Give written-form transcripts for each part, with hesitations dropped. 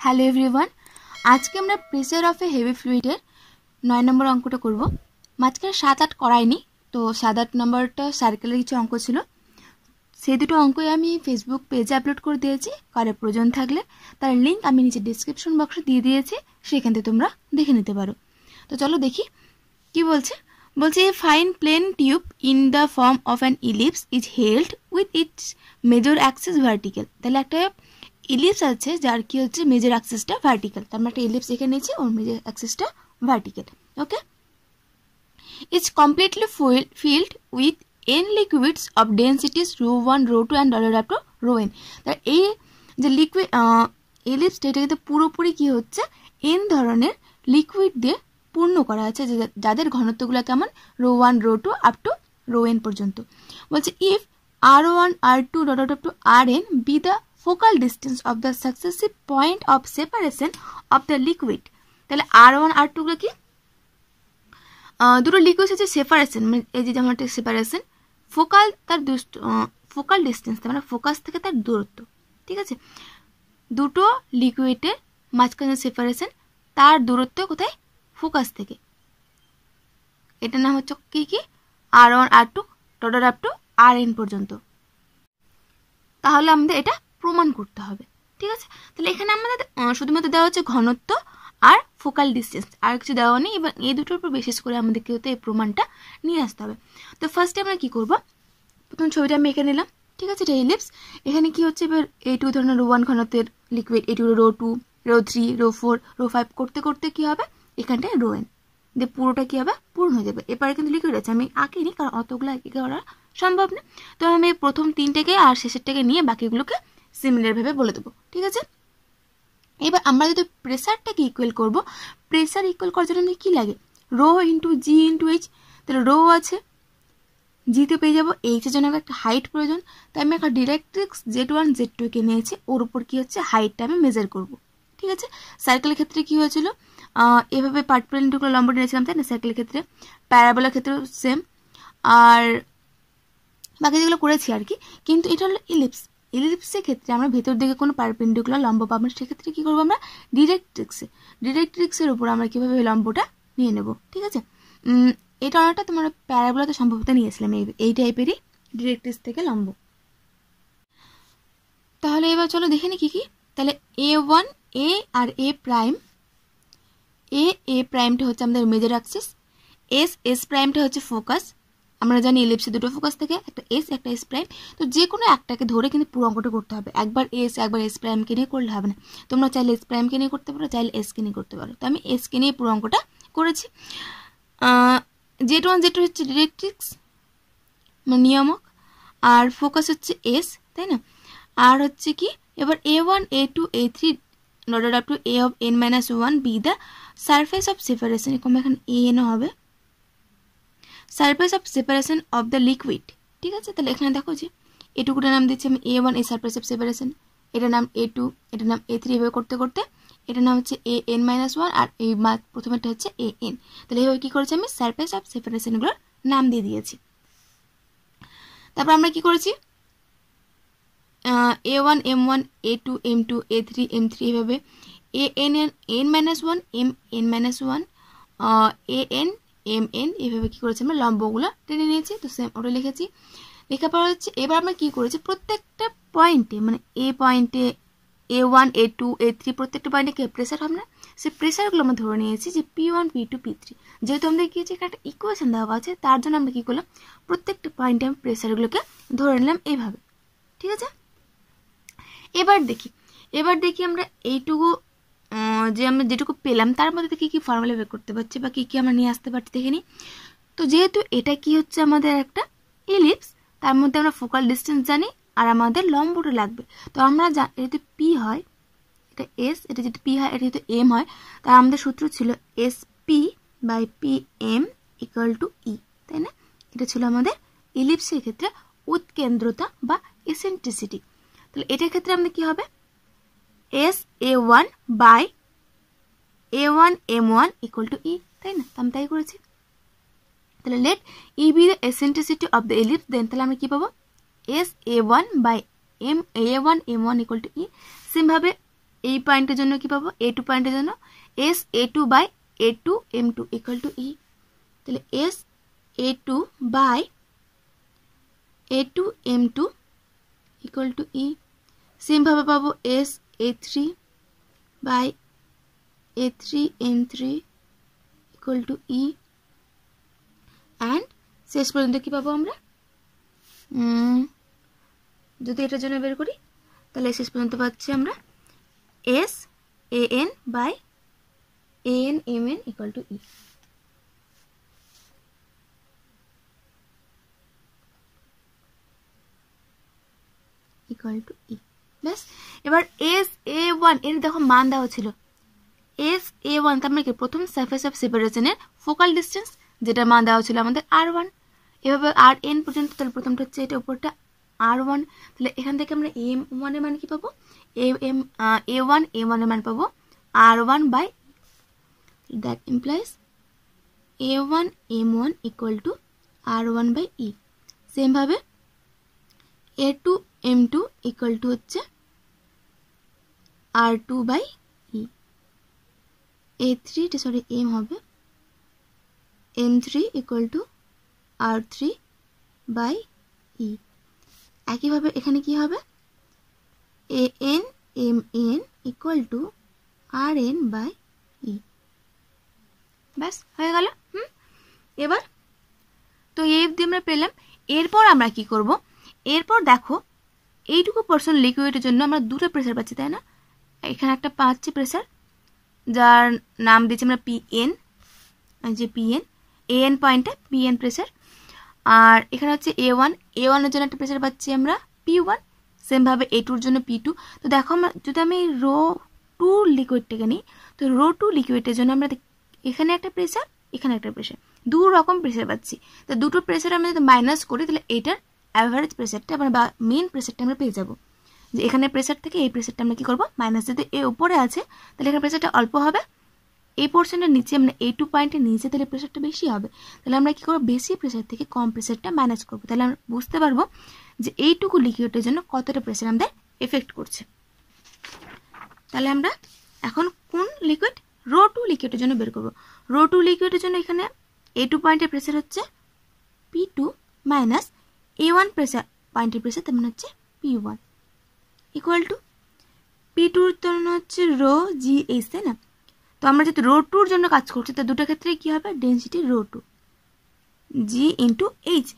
Hello everyone, আজকে আমরা pressure of a heavy ফ্লুইডের 9 নম্বর অঙ্কটা করব। মাঝখানে 7-8 করাইনি, তো 7-8 নম্বরটা সার্কেলের কিছু অঙ্ক ছিল, সেই দুটো অঙ্কই আমি ফেসবুক পেজে আপলোড করে দিয়েছি। কারো প্রয়োজন থাকলে তার লিঙ্ক আমি নিচে ডিসক্রিপশন বক্সে দিয়ে দিয়েছি, সেখান থেকে তোমরা দেখে নিতে পারো। তো চলো দেখি কি বলছে। বলছে a fine plane tube in the form of an ellipse is held with its major axis vertical. তাহলে একটা ইলিপস আছে যার কি হচ্ছে মেজর অ্যাক্সিসটা ভার্টিক্যাল, তার মানে একটা ইলিপস এখানে নিয়েছি, ওর মেজর অ্যাক্সিসটা vertical. Okay, it's completely filled with n liquids of densities rho 1 rho 2 and up to rho n। তার এই যে লিকুইড ইলিপসটা এটা কিন্তু পুরোপুরি কি হচ্ছে n ধরনের লিকুইড দিয়ে পূর্ণ করা আছে, যাদের ঘনত্বগুলো কেমন rho 1 rho 2 up to rho n পর্যন্ত। বলছে if r1 r2 dot up to rn be the focal distance of the successive point of separation of the liquid। তাহলে r1 r2 গুলো কি দুটো লিকুইড আছে সেপারেশন, মানে এই যে যেমন একটা সেপারেশন, ফোকাল তার ফোকাল ডিস্টেন্স মানে ফোকাস থেকে তার দূরত্ব, ঠিক আছে। দুটো লিকুইডের মাঝখানে সেপারেশন, তার দূরত্ব কোথায় ফোকাস থেকে, এটা নাম হচ্ছে কি কি r1 r2 dot up to rn পর্যন্ত। তাহলে আমাদের এটা প্রমাণ করতে হবে, ঠিক আছে। তাহলে এখানে আমাদের শুধুমাত্র দেওয়া হচ্ছে ঘনত্ব আর ফোকাল ডিস্টেন্স, আর কিছু দেওয়া নেই, এবং এই দুটোর উপর বিশেষ করে আমাদের কি হতে এই প্রমাণটা নিয়ে আসতে হবে। তো ফার্স্টে আমরা কি করব, প্রথম ছবিটা আমি এঁকে নিলাম, ঠিক আছে। এটা ইলিপস, এখানে কি হচ্ছে এবার A2 ধরনের রো 1 ঘনত্বের liquid, A2 rho 2 rho 3 rho 4 rho 5 করতে করতে কি হবে এখানটায় রো n দিয়ে পুরোটা কি হবে পূর্ণ হয়ে যাবে। এবারে কিন্তু লিকুইড আছে, আমি আঁকিনি কারণ অতগুলো একে করা সম্ভব না, তো আমি প্রথম তিনটাকে আর শেষেরটাকে নিয়ে বাকিগুলোকে সিমিলার ভাবে বলে দেবো, ঠিক আছে। এবার আমরা যদি প্রেসারটাকে ইকুয়াল করব, প্রেসার ইকুয়াল করার জন্য কি লাগে রো ইন্টু জি ইন্টু এইচ। তাহলে রো আছে, জিতে পেয়ে যাবো, এইচের জন্য একটা হাইট প্রয়োজন, তাই আমি একটা ডিরেক্ট্রিক্স Z1 Z2 কে নিয়েছি, ওর উপর কি হচ্ছে হাইটটা আমি মেজার করব, ঠিক আছে। সার্কেলের ক্ষেত্রে কি হয়েছিল এভাবে পার্টিকুলার লম্ব নিয়েছিলাম, তাই না। সার্কেলের ক্ষেত্রে প্যারাবোলার ক্ষেত্রে সেম, আর বাকি যেগুলো করেছি আর কি। কিন্তু এটা হলো ইলিপস, ইলিপসের ক্ষেত্রে আমরা ভেতর দিকে কোনো পারপেন্ডিকুলার লম্ব পাবো না, সেক্ষেত্রে কি করবো আমরা ডিরেক্ট্রিক্সের উপর আমরা কিভাবে লম্বটা নিয়ে নেব, ঠিক আছে। এটা অনেকটা তোমার প্যারাবোলাতে সম্ভবত নিয়েছিলাম এই টাইপেরই ডিরেক্ট্রিক্স থেকে লম্ব। তাহলে এবার চলো দেখে নি কি কি। তাহলে A1 A আর A প্রাইম, A প্রাইমটা হচ্ছে আমাদের মেজর অ্যাক্সিস, S প্রাইমটা হচ্ছে ফোকাস। আমরা জানি ইলিপসে দুটো ফোকাস থেকে, একটা S একটা S প্রাইম, তো যে কোনো একটাকে ধরে কিন্তু পুরো অঙ্কটা করতে হবে। একবার S প্রাইমকে নিয়ে করলে হবে না, তোমরা চাইলে S প্রাইমকে নিয়ে করতে পারো, চাইলে S কে নিয়ে করতে পারো। তো আমি S কে নিয়ে পুরো অঙ্কটা করেছি। Z1 Z2 হচ্ছে ডিরেক্ট্রিক্স মানে নিয়ামক, আর ফোকাস হচ্ছে S, তাই না। আর হচ্ছে কি এবার A1 A2 A3 dot up two A of n-1 B the surface of separation, এরকম এখানে AN হবে, surface of separation of the liquid, ঠিক আছে। তাহলে এখানে দেখো যে এটুকুটার নাম দিচ্ছি আমি A1 এই সারফেস অফ সেপারেশন, এটার নাম A2, এটার নাম A3, এভাবে করতে করতে এটার নাম হচ্ছে AN-1 আর এই প্রথমেরটা হচ্ছে AN। তাহলে এইভাবে কি করেছি আমি সারফেস অফ সেপারেশনগুলোর নাম দিয়ে দিয়েছি। তারপর আমরা কি করেছি A1 M1 A2 M2 A3 M3 এভাবে AN-1 MN-1 AN MN এভাবে কি করেছি আমরা লম্বগুলো টেনে নিয়েছি। তো সেম ওটা লিখেছি, লেখার পর হচ্ছে এবার আমরা কি করেছি প্রত্যেকটা পয়েন্টে মানে A পয়েন্টে A1 A2 A3 প্রত্যেকটা পয়েন্টে কে প্রেসার হবে না, সেই প্রেসারগুলো আমরা ধরে নিয়েছি যে P1 P2 P3। যেহেতু আমাদের কি হচ্ছে একটা ইকুয়েশন দেওয়া আছে, তার জন্য আমরা কি করলাম প্রত্যেকটা পয়েন্টে আমি প্রেসারগুলোকে ধরে নিলাম এইভাবে, ঠিক আছে। এবার দেখি আমরা এইটুকু যে আমরা যেটুকু পেলাম তার মধ্যে থেকে কি ফর্মুলা বের করতে পারছি বা কি কি আমরা নিয়ে আসতে পারছি দেখে নিই। তো যেহেতু এটা কি হচ্ছে আমাদের একটা ইলিপস, তার মধ্যে আমরা ফোকাল ডিস্টেন্স জানি আর আমাদের লম্বটা লাগবে। তো আমরা এটা যদি P হয় এটা S, এটা যদি P হয় এটা যদি M হয়, তার আমাদের সূত্র ছিল SP by PM equal to E, তাই না। এটা ছিল আমাদের ইলিপসের ক্ষেত্রে উৎকেন্দ্রতা বা এসেন্ট্রিসিটি। তাহলে এটার ক্ষেত্রে আমাদের কি হবে SA1 by A1 M1 equal to E, তাই না। আমি তাই করেছি। তাহলে let E be the eccentricity of the ellipse, then তাহলে আমরা কি পাবো SA1 by A1 M1 equal to E। Same ভাবে এই পয়েন্টের জন্য কি পাবো, A2 পয়েন্টের জন্য SA2 by A2 M2 equal to E। তাহলে SA2 by A2 M2 equal to E। সেমভাবে পাবো SA3 by A3 M3 equal to E। And শেষ পর্যন্ত কি পাবো আমরা, যদি এটার জন্য বের করি তাহলে শেষ পর্যন্ত পাচ্ছি আমরা SAN by AN MN equal to E। Equal to E। ব্যাস, এবার SA1 এর দেখো মান দেওয়া ছিল, SA1 তার মানে কি প্রথম সারফেস অফ সেপারেশনের ফোকাল ডিস্টেন্স, যেটা মান দেওয়া ছিল আমাদের R1। এভাবে RN পর্যন্ত, তাহলে প্রথমটা হচ্ছে এটা, উপরটা R1। তাহলে এখান থেকে আমরা M1 এর মান কি পাবো, A1 M1 এর মান পাবো R1 by, that implies A1 M1 equal to R1 by E। Same ভাবে A2 M2 ইকুয়াল টু হচ্ছে R2 by E। A3 sorry M হবে M3 equal two R3 by E। একইভাবে এখানে কি হবে, AN MN equal to RN by E। ব্যাস হয়ে গেল। এবার তো এই অবধি আমরা পেলাম। এরপর আমরা কি করব, এরপর দেখো এইটুকু পোর্শন লিকুইডের জন্য আমরা দুটো প্রেসার পাচ্ছি, তাই না? এখানে একটা পাচ্ছি প্রেসার, যার নাম দিচ্ছি আমরা PN, যে PN AN পয়েন্টে PN প্রেসার। আর এখানে হচ্ছে A1 এর জন্য একটা প্রেসার পাচ্ছি আমরা P1। সেমভাবে A2-র জন্য P2। তো দেখো আমরা যদি আমি ρ2 লিকুইডটাকে নিই, তো ρ2 লিকুইডের জন্য আমরা এখানে একটা প্রেসার, এখানে একটা প্রেসার, দু রকম প্রেসার পাচ্ছি। তো দুটো প্রেসার আমরা যদি মাইনাস করি তাহলে এটার অ্যাভারেজ প্রেসারটা বা মেন প্রেসারটা আমরা পেয়ে যাবো। যে এখানে প্রেসার থেকে এই প্রেসারটা আমরা কি করবো, মাইনাস। যদি এ উপরে আছে তাহলে এখানে প্রেসারটা অল্প হবে, এই পোর্শনটা নিচে আমরা A2 পয়েন্টের নিচে তাহলে প্রেসারটা বেশি হবে। তাহলে আমরা কি করবো, বেশি প্রেসার থেকে কম প্রেসারটা মাইনাস করবো। তাহলে আমরা বুঝতে পারবো যে এইটুকু লিকুইডের জন্য কতটা প্রেসার আমাদের এফেক্ট করছে। তাহলে আমরা এখন কোন লিকুইড, ρ2 লিকুইডের জন্য বের করবো। ρ2 লিকুইডের জন্য এখানে A2 পয়েন্টের প্রেসার হচ্ছে P2 মাইনাস A1 প্রেসার পয়েন্টের প্রেসার, তেমন হচ্ছে P1 ইকুয়াল টু P2-র জন্য হচ্ছে ρGH, তাই না? তো আমরা যেহেতু ρ2-র জন্য কাজ করছি, তো দুটো ক্ষেত্রে কি হবে, density ρ2 G into H।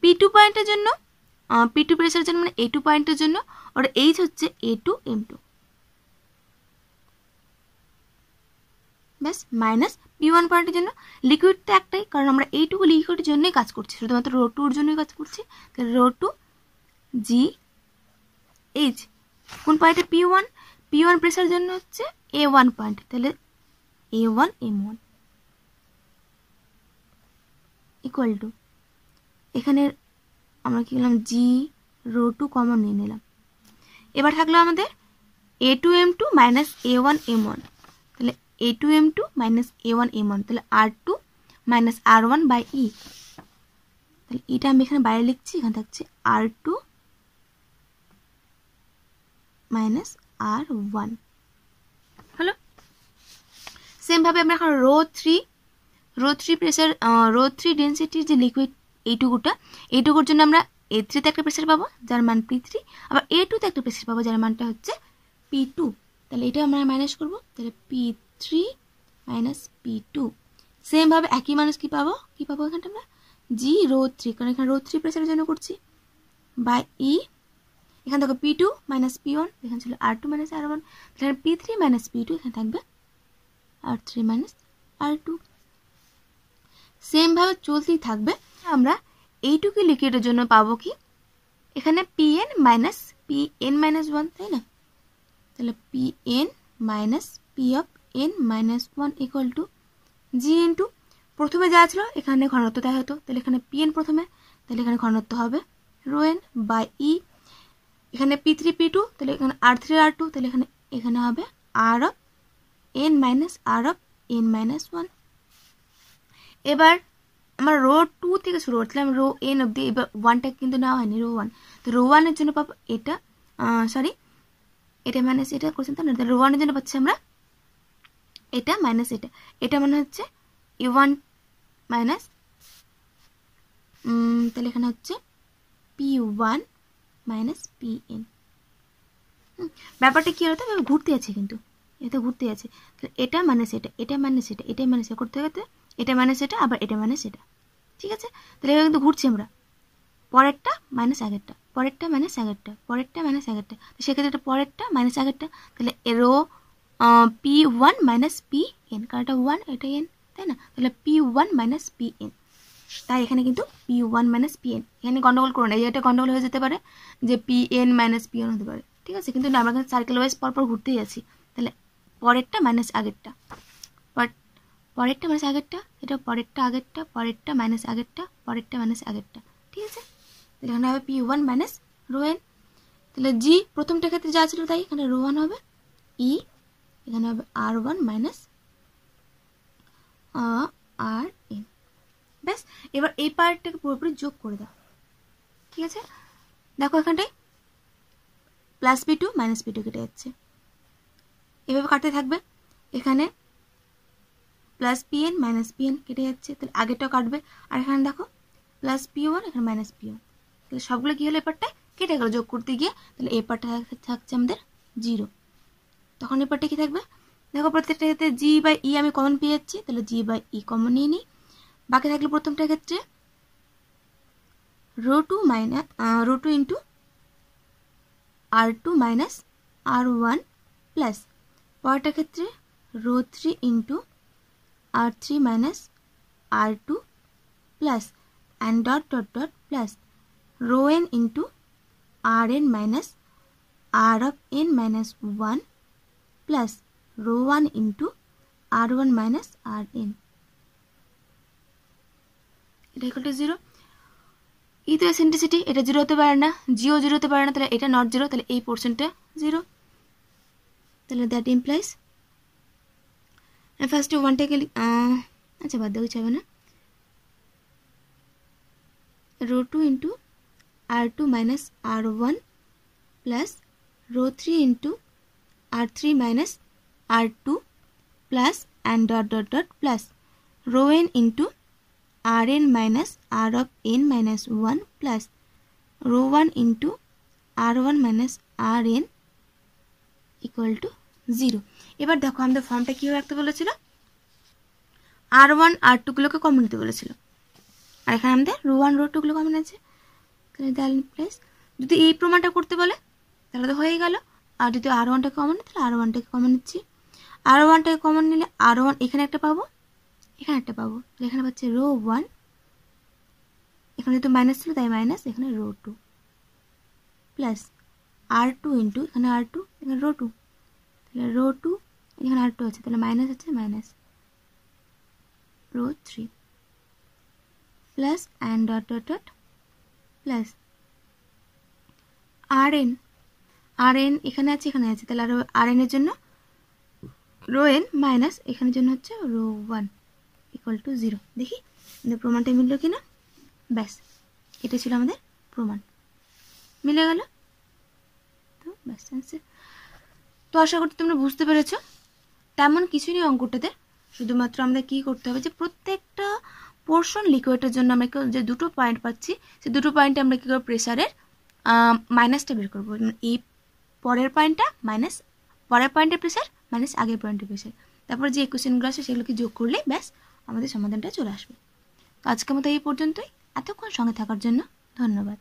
P2 পয়েন্টের জন্য P2 প্রেসারের জন্য মানে A2 পয়েন্টের জন্য, আর H হচ্ছে A2 M2। ব্যাস, মাইনাস P1 পয়েন্টের জন্য লিকুইডটা একটাই, কারণ আমরা এইটুকু লিকুইডের জন্যই কাজ করছি, শুধুমাত্র ρ2-র জন্যই কাজ করছি। তাহলে ρ2 G H। কোন পয়েন্টে, P1 প্রেসারের জন্য হচ্ছে A1 পয়েন্ট, তাহলে A1 M1 ইকুয়াল টু, এখানে আমরা কি করলাম, G ρ2 কমন নিয়ে নিলাম। এবার থাকলো আমাদের A2 M2 minus A1 M1, তাহলে A2 M2 minus A1 M1, তাহলে R2 minus R1 by E। তাহলে এটা আমি এখানে বাইরে লিখছি, এখানে থাকছে R2 মাইনাস R1 হলো। সেম ভাবে আমরা এখন ρ3 প্রেসার, ρ3 ডেনসিটির যে লিকুইড এইটুকুর জন্য আমরা A3-তে একটা প্রেসার পাবো যার মান P3, আবার A2-তে একটা প্রেসার পাবো যার মানটা হচ্ছে P2। তাহলে এটা আমরা মাইনাস করবো, তাহলে P3 মাইনাস P2। সেম ভাবে একই মানুষ কি পাবো এখানটা আমরা G ρ3, কারণ এখানে ρ3 প্রেসারের জন্য করছি, বাই E। এখানে দেখো P2 মাইনাস P1, এখানে ছিল R2 মাইনাস R1, তাহলে P3 মাইনাস P2, এখানে থাকবে R3 মাইনাস R2। সেম ভাবে চলতেই থাকবে। আমরা এইটুকু লিকুইডের জন্য পাবো কি, এখানে PN মাইনাস 1, তাই না? তাহলে PN minus P of N minus 1 equal to G into, প্রথমে যা ছিল এখানে ঘনত্ব দেওয়া হতো, তাহলে এখানে PN প্রথমে, তাহলে এখানে ঘনত্ব হবে ρN বাই E। এখানে P3 P2, তাহলে এখানে R3 R2, তাহলে এখানে হবে R of N minus R of N minus 1। এবার আমরা ρ2 থেকে শুরু করছিলাম, ρN অবধি, এবার 1টা কিন্তু নেওয়া হয়নি, ρ1। তো ρ1-এর জন্য পাবো এটা, সরি এটা মাইনাস এটা কোশ্চেন তো না, তাহলে রো ওয়ানের জন্য পাচ্ছি আমরা এটা মাইনাস এটা মানে হচ্ছে u1 মাইনাস, তাহলে এখানে হচ্ছে p1 মাইনাস pn। ব্যাপারটা কি হতো, ঘুরতে আছে, কিন্তু এটা ঘুরতে আছে, তাহলে এটা মাইনাস এটা মাইনাস এটা মাইনাস করতে করতে এটা মাইনাস এটা আবার এটা মাইনাস এটা, ঠিক আছে। তাহলে এবার কিন্তু ঘুরছি আমরা, পরেরটা মাইনাস আগেরটা, পরেরটা মাইনাস আগেরটা, পরেরটা মাইনাস আগেরটা, তো সেক্ষেত্রে এটা পরেরটা মাইনাস আগেরটা, তাহলে রো p1 মাইনাস pn, কারণ এটা 1 এটা n, তাই না, তাহলে p1 মাইনাস pn। তাই এখানে কিন্তু p1 মাইনাস pn, এখানে গন্ডগোল করো না, এটা গন্ডগোল হয়ে যেতে পারে যে pn মাইনাস pn হতে পারে, ঠিক আছে, কিন্তু আমরা কিন্তু সার্কেল ওয়াইজ পরপর ঘুরতেই আছি। তাহলে পরেরটা মাইনাস আগেরটা, পরেরটা মাইনাস আগেরটা, এটা পরেরটা আগেরটা, পরেরটা মাইনাস আগেরটা, পরেরটা মাইনাস আগেরটা, ঠিক আছে। তাহলে এখানে হবে p1 মাইনাস রো n, তাহলে জি প্রথমটা ক্ষেত্রে যা ছিল তাই এখানে রো 1 হবে, ই এখানে হবে r1 মাইনাস rn। ব্যাস, এবার এই পার্টটাকে পুরোপুরি যোগ করে দাও, ঠিক আছে। দেখো এখানটায় প্লাস p2 মাইনাস p2 কেটে যাচ্ছে, এভাবে কাটতে থাকবে। এখানে প্লাস pn মাইনাস pn কেটে যাচ্ছে, তাহলে আগেরটাও কাটবে। আর এখানে দেখো প্লাস p1 এখানে মাইনাস p1, তাহলে সবগুলো কি হলো, এপারটায় কেটে গেল যোগ করতে গিয়ে, তাহলে এই পার্টটা থাকছে আমাদের 0। তখন এই পার্টটা কি থাকবে, দেখো প্রত্যেকটা ক্ষেত্রে জি বাই ই আমি কমন পেয়ে যাচ্ছি, তাহলে জি বাই ই কমন নিয়ে নিই। বাকি থাকলে প্রথমটার ক্ষেত্রে rho two into r2 minus r1 plus পরেরটার ক্ষেত্রে rho 3 into r3 minus r2 plus and dot dot dot plus rho n into rn minus r of n minus 1 plus rho 1 into r1 minus rn, এটা equal to 0। E তো eccentricity, এটা 0 হতে পারে না, জিও 0 হতে পারে না, তাহলে এটা নট 0, তাহলে এই পোর্শনটা 0। তাহলে দ্যাট ইমপ্লাইজ ফার্স্টে 1টাকে আচ্ছা বাদ দেওয়া যাবে না, rho 2 into r2 minus r1 plus rho 3 into r3 minus r2 plus and dot dot dot plus rho n into rn minus r of n minus 1 plus rho 1 into r1 minus rn equal to 0। এবার দেখো আমাদের ফর্মটা কীভাবে রাখতে বলেছিল, r1 r2গুলোকে common নিতে বলেছিল, আর এখানে আমাদের রো 1 রো 2গুলো কমন আছে, তাহলে দ্যাট প্লাস যদি এই প্রমাণটা করতে বলে তাহলে তো হয়ে গেল, আর যদি r1টাকে কমন নিই তাহলে r1টাকে কমন নিচ্ছি, r1টাকে কমন নিলে r1 এখানে একটা পাবো, এখানে একটা পাবো, তাহলে এখানে পাচ্ছে রো 1, এখানে যেহেতু মাইনাস ছিল তাই মাইনাস, এখানে রো 2 প্লাস r2 ইন্টু এখানে r2 এখানে রো 2, তাহলে রো 2 এখানে r2 আছে, তাহলে মাইনাস আছে minus rho 3 plus and dot dot dot plus rn এখানে আছে এখানে আছে, তাহলে rn এর জন্য রো n মাইনাস এখানের জন্য হচ্ছে রো 1 ইকুয়াল টু 0। দেখি আমাদের প্রমাণটা মিলল কিনা, ব্যাস এটা ছিল আমাদের প্রমাণ, মিলে গেল তো ব্যাস আনসার। তো আশা করছি তোমরা বুঝতে পেরেছ, তেমন কিছু নেই অঙ্কটাতে, শুধুমাত্র আমাদের কী করতে হবে যে প্রত্যেকটা পোর্শন লিকুইডের জন্য আমরা যে দুটো পয়েন্ট পাচ্ছি সেই দুটো পয়েন্টে আমরা কী করবো, প্রেসারের মাইনাসটা বের করবো, এই পরের পয়েন্টটা মাইনাস পরের পয়েন্টের প্রেসার মাইনাস আগের পয়েন্টের প্রেসার, তারপর যে ইকুয়েশনগুলো আছে সেগুলোকে যোগ করলে ব্যাস আমাদের সমাধানটা চলে আসবে। তো আজকের মতো এই পর্যন্তই, এতক্ষণ সঙ্গে থাকার জন্য ধন্যবাদ।